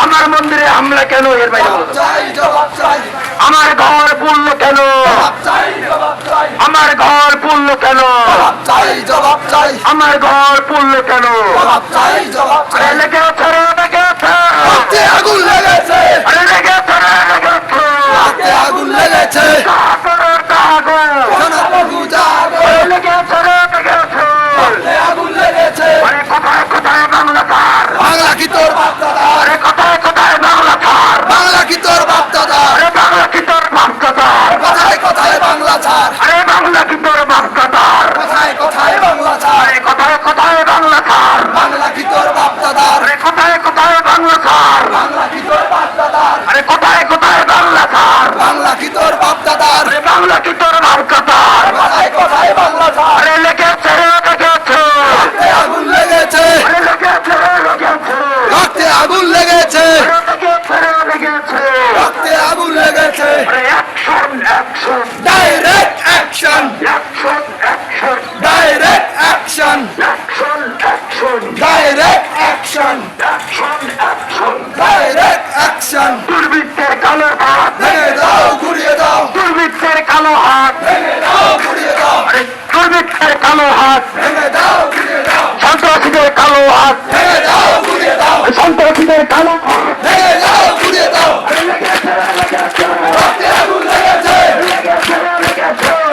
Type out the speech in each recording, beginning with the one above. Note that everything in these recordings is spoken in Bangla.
আমার মন্দিরে হামলা কেন? এর বাইরে আমার ঘর পুড়ল কেন? আমার ঘর পুড়ল কেন? আমার ঘর পুড়ল কেন? লেগেছে রে, লেগেছে আগুন লেগেছে, লেগেছে রে, লেগেছে আগুন লেগেছে, লেগেছে রে, লেগেছে আগুন লেগেছে। কোথায় কোথায় বাংলা ছাড়? বাংলা কি তোর বাপ দাদার? কোথায় কোথায় বাংলা ছাড়? বাংলা কি তোর বাপ দাদার? বাংলা কি তোর বাপ দাদার? কোথায় কোথায় বাংলা ছাড়? বাংলা কি তোর বাপ দাদার? কোথায় কোথায় বাংলা ছাড়? কোথায় কোথায় বাংলা ছাড়? বাংলা কি তোর বাপ দাদার? কোথায় কোথায় বাংলা ছাড়? বাংলা কি তোর বাপ দাদার? কোথায় কোথায় বাংলা ছাড়? বাংলা কি তোর বাপ দাদার? বাংলা কি তোর বাপ দাদার? কোথায় কোথায় বাংলা ছাড়? লেগেছে লেগেছে আগুন লেগেছে, লেগেছে লেগেছে রক্তে আগুন লেগেছে, লেগেছে লেগেছে রক্তে আগুন লেগেছে। Action action direct action, action action direct action, action action direct action, action action direct action. দুর্বৃত্তের কালো হাত, ভেঙে দাও, ঘুরিয়ে দাও, দুর্বৃত্তের কালো হাত, ভেঙে দাও, ঘুরিয়ে দাও, দুর্বৃত্তের কালো হাত, ভেঙে দাও, ঘুরিয়ে দাও, সন্ত্রাসীদের কালো হাত, ভেঙে দাও, ঘুরিয়ে দাও, সন্ত্রাসীদের কালো হাত ভেঙে দাও, ঘুরিয়ে দাও। রক্তে আগুন লেগেছে,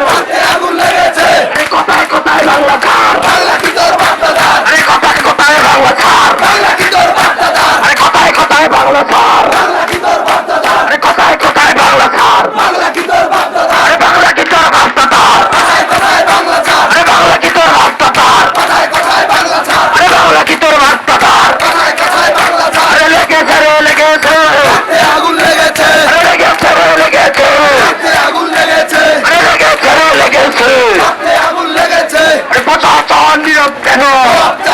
রক্তে আগুন লেগেছে। কোথায় কোথায় বাংলা ছাড়? বাংলা কি তোর বাপ দাদার? কোথায় কোথায় বাংলা ছাড়? বাংলা কি তোর বাপ দাদার? কোথায় কোথায় বাংলা ছাড়? বাংলা কি তোর বাপ দাদার? কোথায় কোথায় বাংলা ছাড়? বাংলা কি তোর বাপ দাদার? বাংলা কি তোর বাপ দাদার? কোথায় কোথায় বাংলা ছাড়? বাংলা কি তোর বাপ দাদার? কোথায় কোথায় বাংলা ছাড়? বাংলা কি তোর বাপ দাদার? কোথায় কোথায় বাংলা ছাড়? লেগেছে রে লেগেছে রক্তে আগুন লেগেছে, লেগেছে রে লেগেছে রক্তে আগুন লেগেছে, লেগেছে রে লেগেছে রক্তে আগুন লেগেছে। প্রশাসন নীরব কেন? রক্তে